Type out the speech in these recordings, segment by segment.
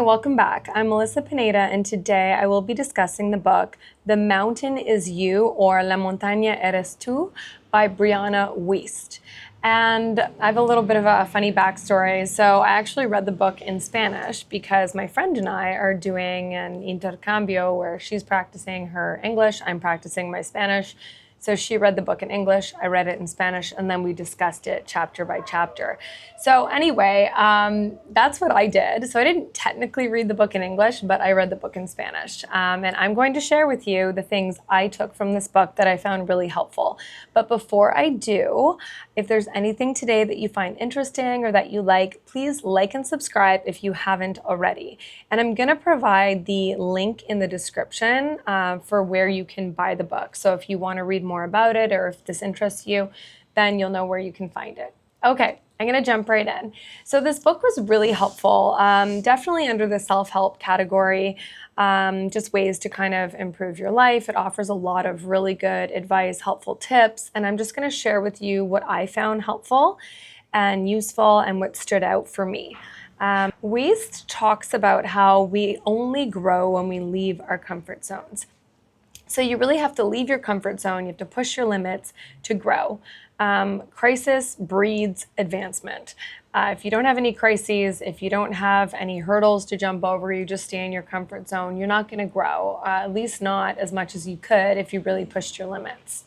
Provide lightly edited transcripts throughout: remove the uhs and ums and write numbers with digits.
Hi, welcome back. I'm Melissa Pineda, and today I will be discussing the book The Mountain Is You, or La Montaña Eres Tú by Brianna Wiest. And I have a little bit of a funny backstory. So I actually read the book in Spanish because my friend and I are doing an intercambio where she's practicing her English, I'm practicing my Spanish. So she read the book in English, I read it in Spanish, and then we discussed it chapter by chapter. So anyway, that's what I did. So I didn't technically read the book in English, but I read the book in Spanish. And I'm going to share with you the things I took from this book that I found really helpful. But before I do, if there's anything today that you find interesting or that you like, please like and subscribe if you haven't already. And I'm gonna provide the link in the description for where you can buy the book. So if you wanna read more about it, or if this interests you, then you'll know where you can find it. Okay, I'm gonna jump right in. So this book was really helpful, definitely under the self-help category, just ways to kind of improve your life. It offers a lot of really good advice, helpful tips, and I'm just gonna share with you what I found helpful and useful and what stood out for me. Wiest talks about how we only grow when we leave our comfort zones. So you really have to leave your comfort zone. You have to push your limits to grow. Crisis breeds advancement. If you don't have any crises, if you don't have any hurdles to jump over, you just stay in your comfort zone, you're not going to grow, at least not as much as you could if you really pushed your limits.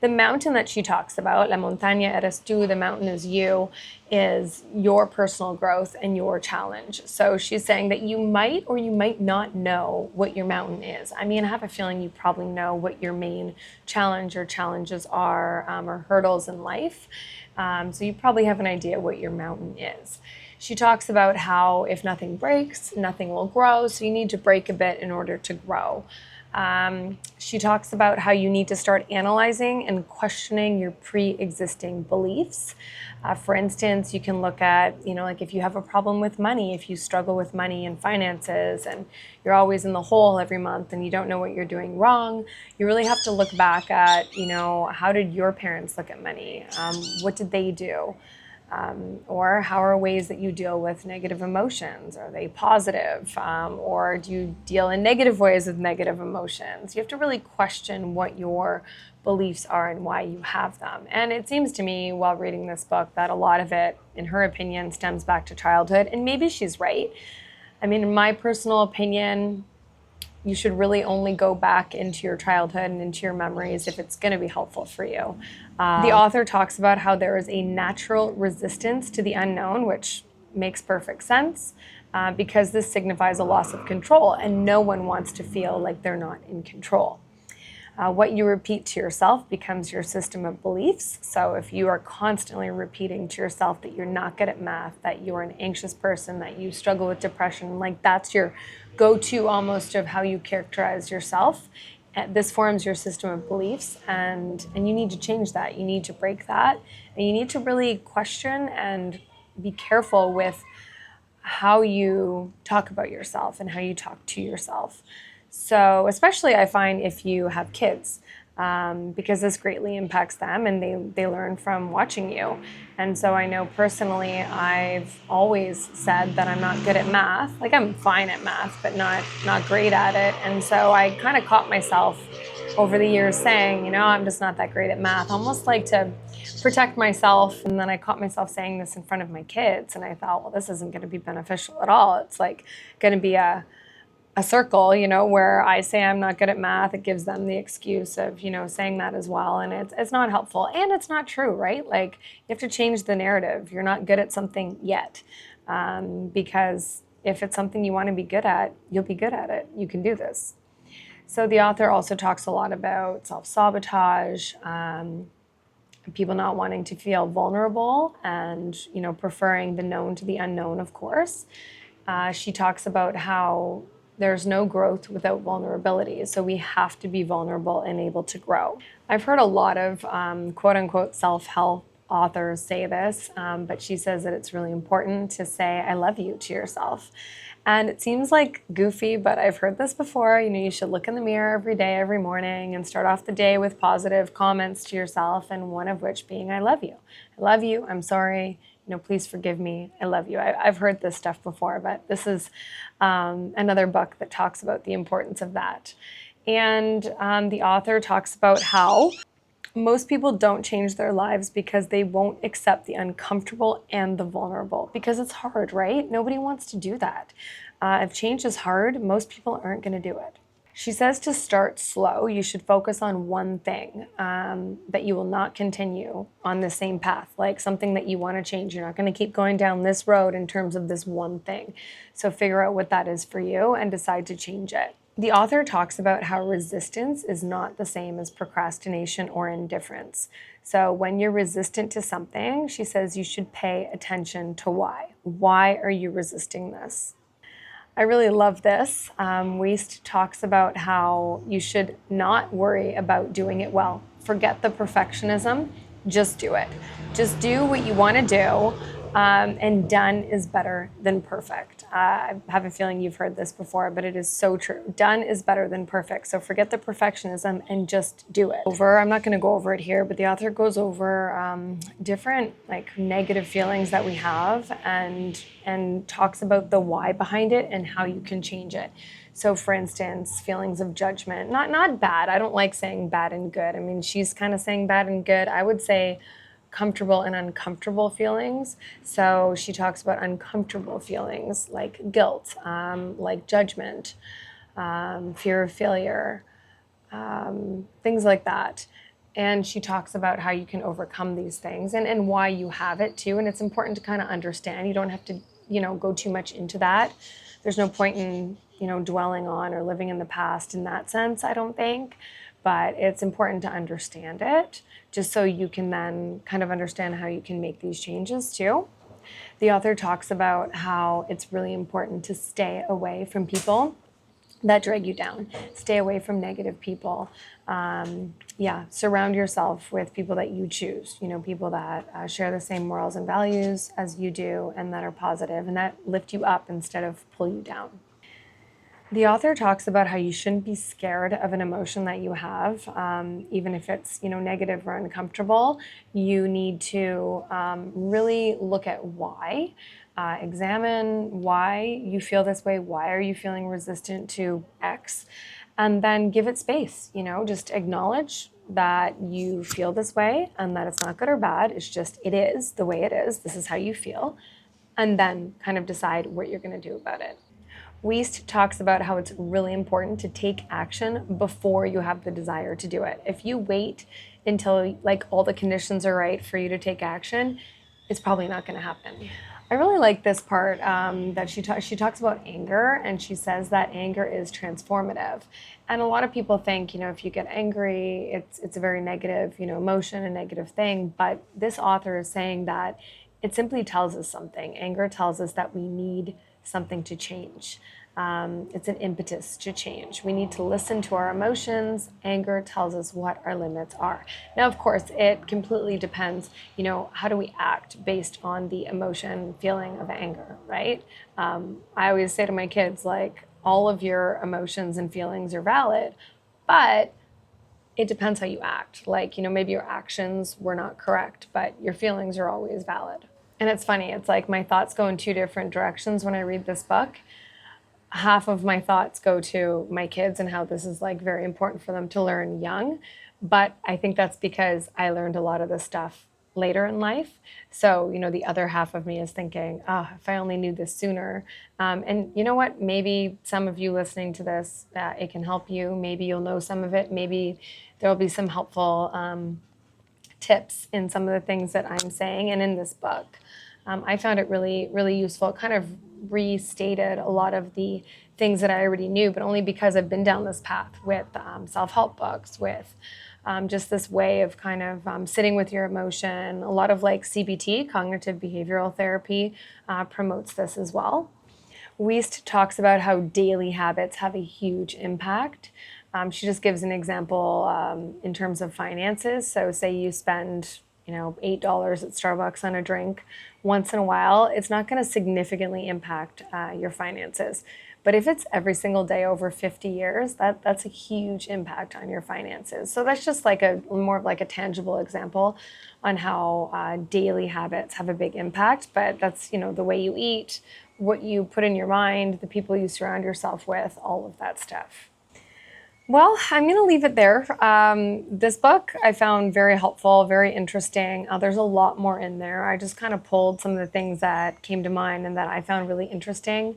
The mountain that she talks about, La Montaña Eres Tú, the mountain is you, is your personal growth and your challenge. So she's saying that you might or you might not know what your mountain is. I mean, I have a feeling you probably know what your main challenge or challenges are, or hurdles in life. So you probably have an idea what your mountain is. She talks about how if nothing breaks, nothing will grow. So you need to break a bit in order to grow. She talks about how you need to start analyzing and questioning your pre-existing beliefs. For instance, you can look at, like if you have a problem with money, if you struggle with money and finances and you're always in the hole every month and you don't know what you're doing wrong, you really have to look back at, how did your parents look at money? What did they do? Or how are ways that you deal with negative emotions? Are they positive? Or do you deal in negative ways with negative emotions? You have to really question what your beliefs are and why you have them. And it seems to me while reading this book that a lot of it, in her opinion, stems back to childhood. And maybe she's right. I mean, in my personal opinion, you should really only go back into your childhood and into your memories if it's going to be helpful for you. The author talks about how there is a natural resistance to the unknown, which makes perfect sense because this signifies a loss of control, and no one wants to feel like they're not in control. What you repeat to yourself becomes your system of beliefs. So if you are constantly repeating to yourself that you're not good at math, that you're an anxious person, that you struggle with depression, like that's your go-to almost of how you characterize yourself, this forms your system of beliefs, and you need to change that. You need to break that, and you need to really question and be careful with how you talk about yourself and how you talk to yourself. So especially I find if you have kids, because this greatly impacts them and they learn from watching you. And so I know personally I've always said that I'm not good at math. Like I'm fine at math, but not great at it. And so I kind of caught myself over the years saying, I'm just not that great at math, almost like to protect myself. And then I caught myself saying this in front of my kids. And I thought, well, this isn't going to be beneficial at all. It's like going to be a circle, where I say I'm not good at math. It gives them the excuse of, saying that as well. And it's not helpful and it's not true, right? Like you have to change the narrative. You're not good at something yet. Because if it's something you want to be good at, you'll be good at it. You can do this. So the author also talks a lot about self-sabotage, people not wanting to feel vulnerable and, preferring the known to the unknown, of course. She talks about how there's no growth without vulnerability. So we have to be vulnerable and able to grow. I've heard a lot of quote unquote self-help authors say this, but she says that it's really important to say, I love you to yourself. And it seems like goofy, but I've heard this before. You should look in the mirror every day, every morning, and start off the day with positive comments to yourself, and one of which being, I love you. I love you, I'm sorry, please forgive me, I love you. I've heard this stuff before, but this is another book that talks about the importance of that. And the author talks about how most people don't change their lives because they won't accept the uncomfortable and the vulnerable, because it's hard, right? Nobody wants to do that. If change is hard, most people aren't going to do it. She says to start slow. You should focus on one thing, that you will not continue on the same path, like something that you want to change. You're not going to keep going down this road in terms of this one thing. So figure out what that is for you and decide to change it. The author talks about how resistance is not the same as procrastination or indifference. So when you're resistant to something, she says you should pay attention to why. Why are you resisting this? I really love this. Wiest talks about how you should not worry about doing it well. Forget the perfectionism, just do it. Just do what you want to do, and done is better than perfect. I have a feeling you've heard this before, but it is so true. Done is better than perfect. So forget the perfectionism and just do it. I'm not going to go over it here, but the author goes over different negative feelings that we have and talks about the why behind it and how you can change it. So for instance, feelings of judgment, not bad. I don't like saying bad and good. I mean, she's kind of saying bad and good. I would say comfortable and uncomfortable feelings. So she talks about uncomfortable feelings like guilt, like judgment, fear of failure, things like that. And she talks about how you can overcome these things and why you have it too. And it's important to kind of understand. You don't have to, go too much into that. There's no point in, dwelling on or living in the past in that sense, I don't think. But it's important to understand it just so you can then kind of understand how you can make these changes too. The author talks about how it's really important to stay away from people that drag you down. Stay away from negative people. Surround yourself with people that you choose, people that share the same morals and values as you do and that are positive and that lift you up instead of pull you down. The author talks about how you shouldn't be scared of an emotion that you have, even if it's negative or uncomfortable. You need to really look at why, examine why you feel this way. Why are you feeling resistant to X? And then give it space. Just acknowledge that you feel this way and that it's not good or bad. It's just it is the way it is. This is how you feel, and then kind of decide what you're going to do about it. Wiest talks about how it's really important to take action before you have the desire to do it. If you wait until all the conditions are right for you to take action, it's probably not going to happen. I really like this part that she talks about anger, and she says that anger is transformative. And a lot of people think, if you get angry, it's a very negative, emotion, a negative thing. But this author is saying that it simply tells us something. Anger tells us that we need something to change. It's an impetus to change. We need to listen to our emotions. Anger tells us what our limits are. Now, of course, it completely depends, how do we act based on the emotion, feeling of anger, right? I always say to my kids, all of your emotions and feelings are valid, but it depends how you act. Maybe your actions were not correct, but your feelings are always valid. And it's funny, it's my thoughts go in two different directions when I read this book. Half of my thoughts go to my kids and how this is very important for them to learn young. But I think that's because I learned a lot of this stuff later in life. So, the other half of me is thinking, if I only knew this sooner. And you know what? Maybe some of you listening to this, it can help you. Maybe you'll know some of it. Maybe there'll be some helpful tips in some of the things that I'm saying and in this book. I found it really, really useful. It kind of restated a lot of the things that I already knew, but only because I've been down this path with self-help books, with just this way of kind of sitting with your emotion. A lot of CBT, cognitive behavioral therapy, promotes this as well. Wiest talks about how daily habits have a huge impact. She just gives an example in terms of finances. So say you spend $8 at Starbucks on a drink once in a while, it's not going to significantly impact your finances. But if it's every single day over 50 years, that's a huge impact on your finances. So that's just like a more of like a tangible example on how daily habits have a big impact. But that's, you know, the way you eat, what you put in your mind, the people you surround yourself with, all of that stuff. Well, I'm going to leave it there. This book I found very helpful, very interesting. There's a lot more in there. I just kind of pulled some of the things that came to mind and that I found really interesting.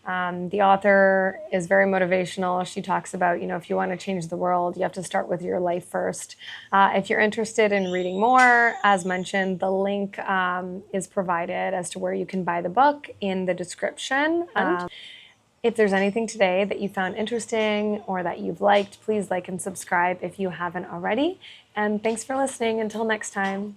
The author is very motivational. She talks about, you know, if you want to change the world, you have to start with your life first. If you're interested in reading more, as mentioned, the link is provided as to where you can buy the book in the description. If there's anything today that you found interesting or that you've liked, please like and subscribe if you haven't already. And thanks for listening. Until next time.